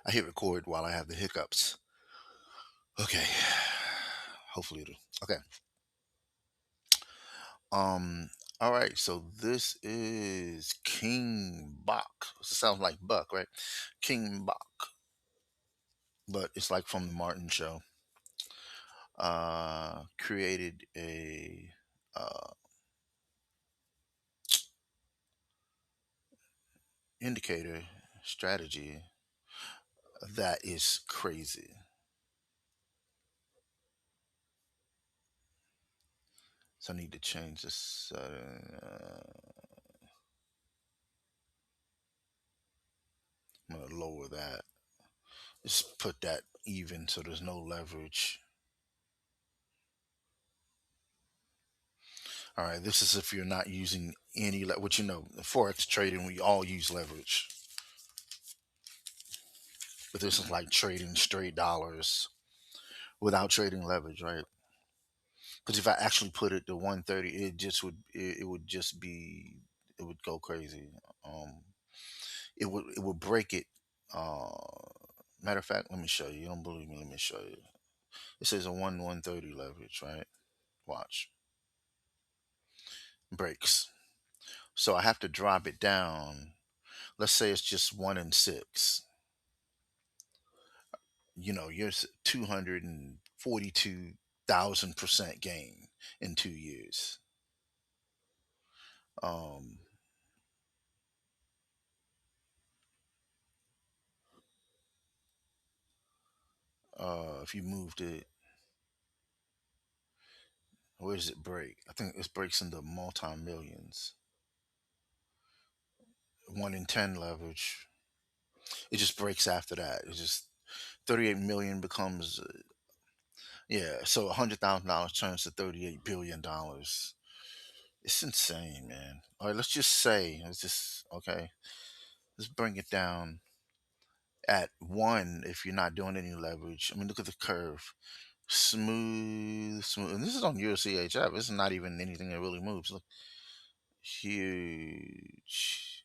I hit record while I have the hiccups. Okay. Hopefully it'll. Okay. Um. All right. So this is King Bach. Sounds like Buck, right? King Bach, but it's like from the Martin Show. Created a uh, indicator strategy that is crazy. So I need to change this. I'm gonna lower that. Just put that even so there's no leverage. All right, this is if you're not using any, which Forex trading, we all use leverage. But this is like trading straight dollars without trading leverage, right? Because if I actually put it to 130, it would just be, it would go crazy. Um, it would break it. Uh, Matter of fact, let me show you. You don't believe me? Let me show you. It says a 130 leverage, right? Watch, breaks. So I have to drop it down. Let's say it's just 1 in 6. You're 242,000% gain in 2 years. Um, if you moved it, where does it break? I think it breaks into multi millions. 1 in 10 leverage. It just breaks after that. It's just 38 million becomes, yeah. So $100,000 turns to $38 billion. It's insane, man. All right, let's just say it's just okay. Let's bring it down at one if you're not doing any leverage. I mean, look at the curve. Smooth, smooth. And this is on USCHF. This is not even anything that really moves. Look, huge.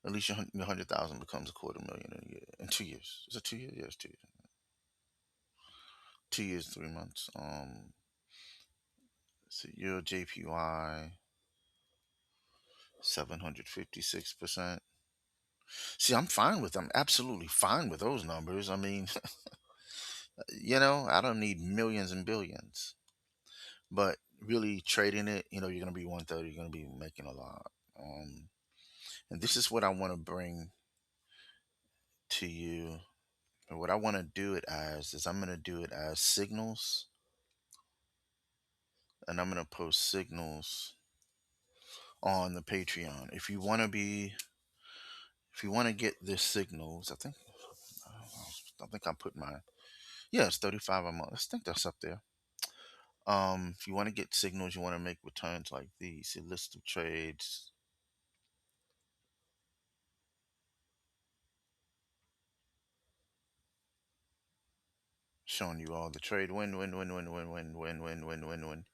At least your 100,000 becomes a quarter million in a year. In 2 years. Is it 2 years? Yes, 2 years. 2 years, 3 months. So your JPY 756%. See, I'm absolutely fine with those numbers. I mean, I don't need millions and billions. But really trading it, you're gonna be 130, you're gonna be making a lot. And this is what I want to bring to you. And what I want to do it as is I'm gonna do it as signals, and I'm gonna post signals on the Patreon. If you want to get this signals, I think I put my yeah, it's 35 a month. I think that's up there. If you want to get signals, you want to make returns like these, a list of trades, showing you all the trade win, win, win, win, win, win, win, win, win, win, win,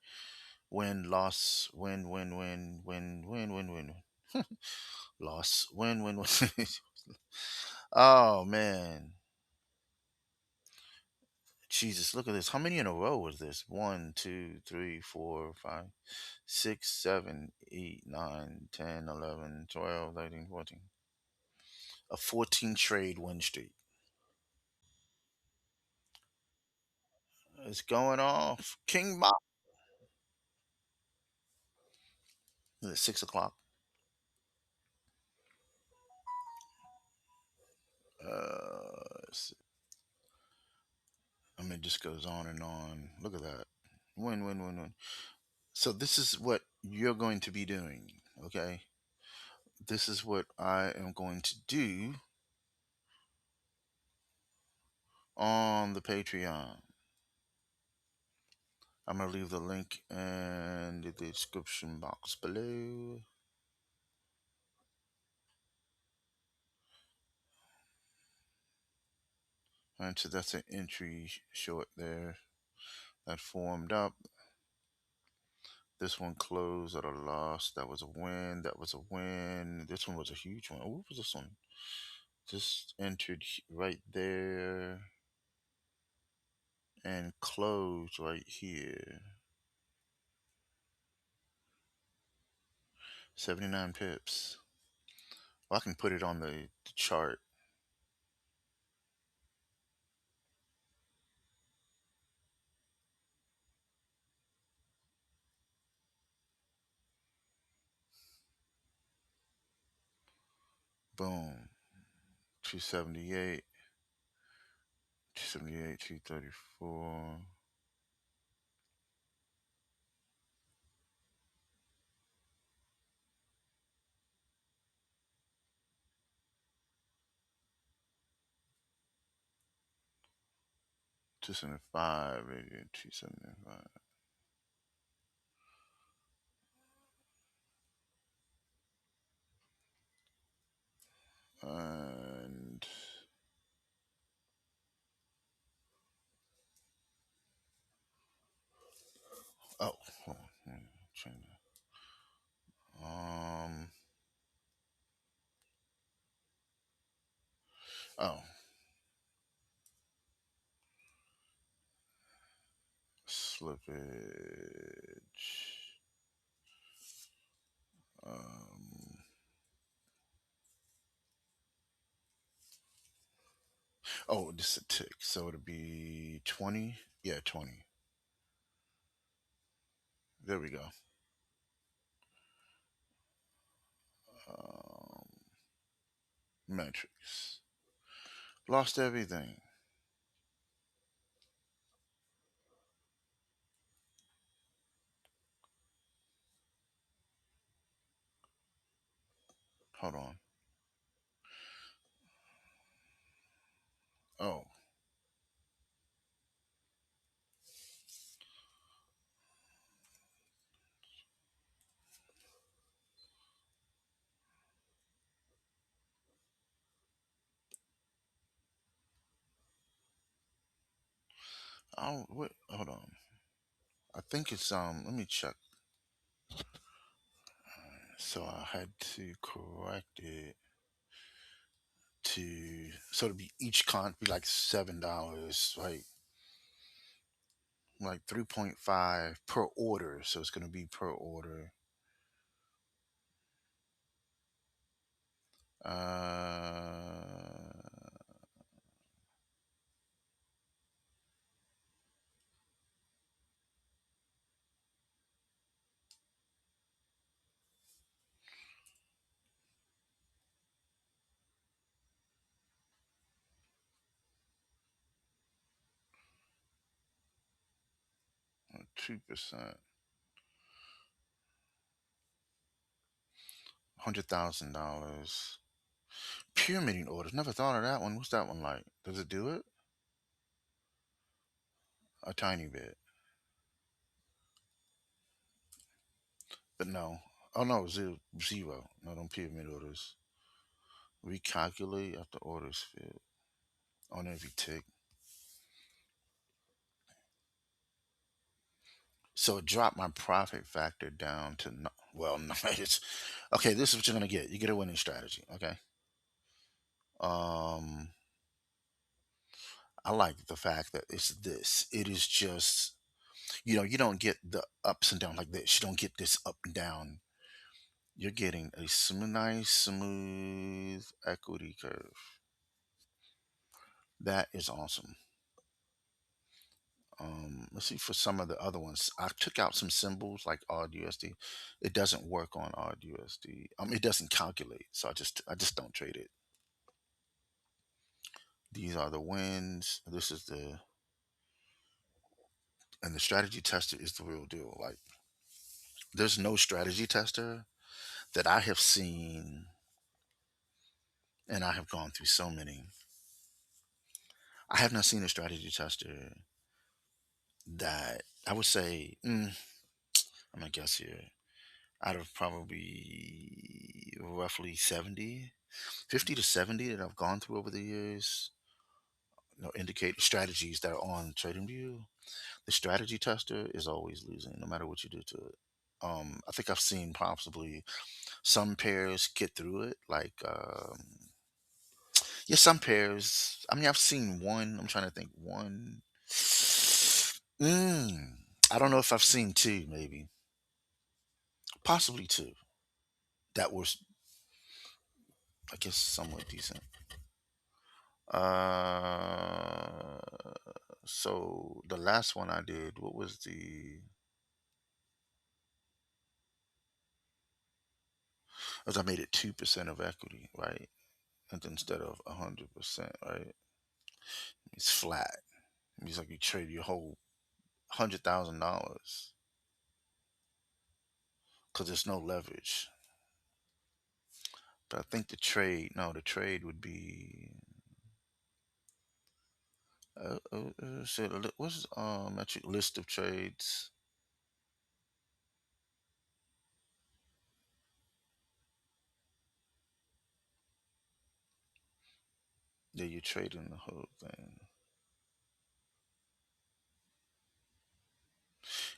win, loss, win, win, win, win, win, win, win, loss, win, win, win. Oh man, Jesus, look at this. How many in a row was this? One, two, three, four, five, 6, 7, 8, 9, 10, 11, 12, 13, 14. A 14 trade win streak. It's going off. King Bob. At 6 o'clock. Let's see. I mean, it just goes on and on. Look at that. Win, win, win, win. So this is what you're going to be doing. Okay. This is what I am going to do on the Patreon. I'm going to leave the link in the description box below. And so that's an entry short there that formed up. This one closed at a loss. That was a win. That was a win. This one was a huge one. What was this one? Just entered right there and closed right here. 79 pips. Well, I can put it on the chart. Boom. 278, 278, 234. Two 275, 275. And oh, hold on. Let me change that. Oh, slippage. Um, oh, this is a tick. So it'll be 20. Yeah, 20. There we go. Um, metrics. Lost everything. Hold on. Oh, oh, what? Hold on. I think it's Let me check. So I had to correct it to so to be each con be like $7, right? Like 3.5 per order. So it's gonna be per order. 2%. $100,000. Pyramiding orders. Never thought of that one. What's that one like? Does it do it? A tiny bit. But no. Oh no, zero zero. Not on pyramid orders. Recalculate after orders filled. On every tick. So it dropped my profit factor down to no, well, no, it's okay. This is what you're gonna get. You get a winning strategy. Okay. Um, I like the fact that it's this. It is just you don't get the ups and downs like this. You don't get this up and down. You're getting a nice, smooth equity curve. That is awesome. Let's see for some of the other ones. I took out some symbols like odd USD. It doesn't work on odd USD. It doesn't calculate, so I just don't trade it. These are the wins. This is the and the strategy tester is the real deal. Like there's no strategy tester that I have seen, and I have gone through so many. I have not seen a strategy tester that I would say, I'm gonna guess here, out of probably roughly 70, 50 to 70 that I've gone through over the years, indicate strategies that are on TradingView. The strategy tester is always losing, no matter what you do to it. I think I've seen possibly some pairs get through it, like Yeah, some pairs. I mean, I've seen one. I'm trying to think. One. Mm, I don't know if I've seen two, maybe, possibly two. That was, I guess, somewhat decent. Uh, so the last one I did, what was the? Was I made it 2% of equity, right? And instead of 100%, right? It's flat. It means like you trade your whole $100,000 because there's no leverage. But I think the trade, no, the trade would be. What's metric list of trades? Yeah, you're trading the whole thing.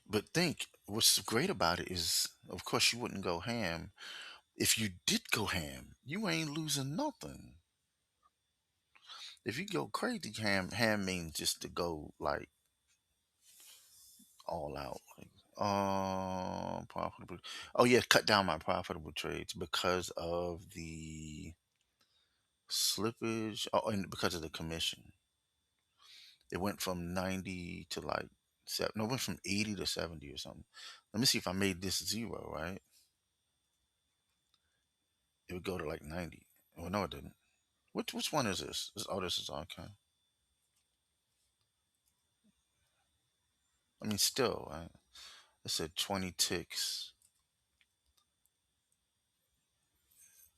But think what's great about it is, of course, you wouldn't go ham. If you did go ham, you ain't losing nothing. If you go crazy ham, ham means just to go like all out. Like, profitable. Oh yeah, cut down my profitable trades because of the slippage. Oh, and because of the commission, it went from 90 to like seven. No, it went from 80 to 70 or something. Let me see if I made this zero, right? It would go to like 90. Well, no, it didn't. Which one is this? Oh, this is okay. I mean, still, right? It said 20 ticks.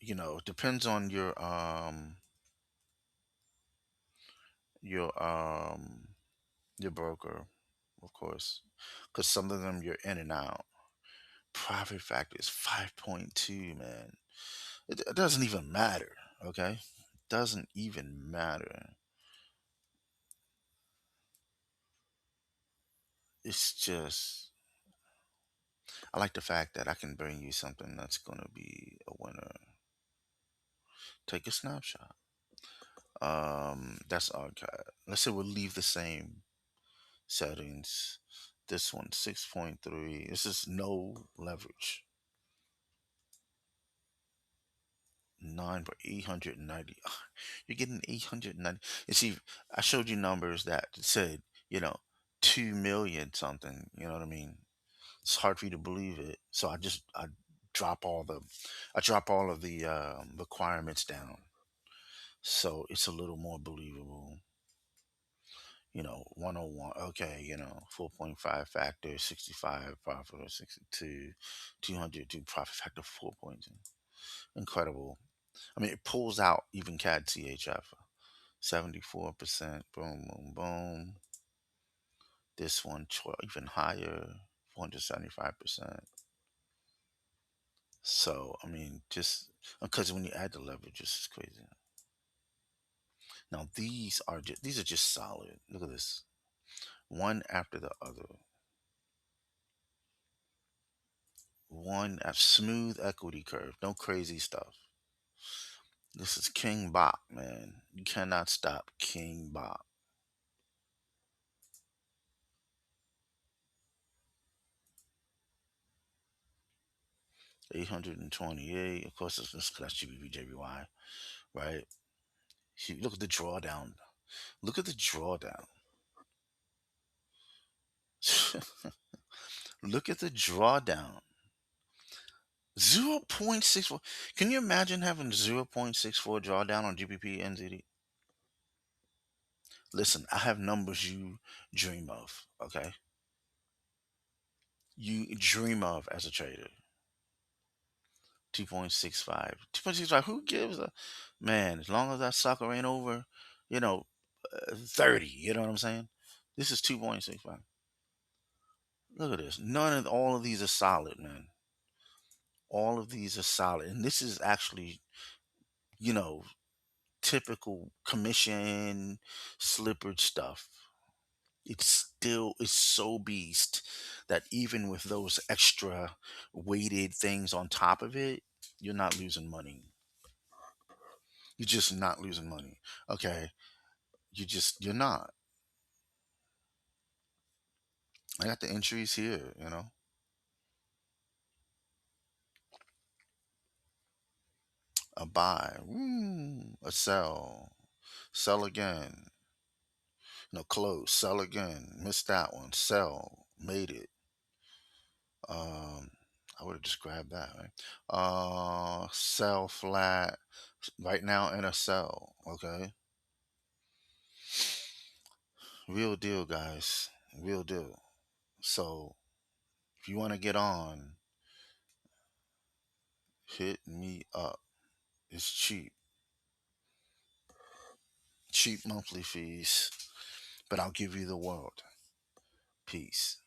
It depends on your your broker, of course, because some of them you're in and out. Profit factor is 5.2, man. It doesn't even matter. Okay, doesn't even matter. It's just I like the fact that I can bring you something that's gonna be a winner. Take a snapshot. That's okay. Let's say we'll leave the same settings. This one 6.3. This is no leverage. Nine for 890. You're getting 890. You see, I showed you numbers that said, you know, 2 million something. You know what I mean? It's hard for you to believe it. So drop all the, I drop all of the requirements down. So it's a little more believable. 101. Okay, 4.5 factor, 65 profit or 62, 202 profit factor 4.2. Incredible. I mean, it pulls out even CAD CHF. 74%. Boom, boom, boom. This one, even higher, 475%. So, I mean, just because when you add the leverage, it's crazy. Now, these are just solid. Look at this. One after the other. One at smooth equity curve. No crazy stuff. This is King Bach, man. You cannot stop King Bach. 828. Of course, that's GBP right? Look at the drawdown. Look at the drawdown. Look at the drawdown. 0.64. Can you imagine having 0.64 drawdown on GBP NZD? Listen, I have numbers you dream of, okay? You dream of as a trader. 2.65. 2.65. Who gives a man? As long as that sucker ain't over, you know, 30. You know what I'm saying? This is 2.65. Look at this. All of these are solid, man. All of these are solid. And this is actually, you know, typical commission slippered stuff. It's so beast that even with those extra weighted things on top of it, you're not losing money. You're just not losing money. Okay. You're not. I got the entries here, a buy, a sell, sell again, no, close, sell again, missed that one, sell, made it. Um, I would have just grabbed that, right? Sell flat, right now in a sell, okay? Real deal, guys, real deal. So if you want to get on, hit me up. It's cheap, cheap monthly fees, but I'll give you the world. Peace.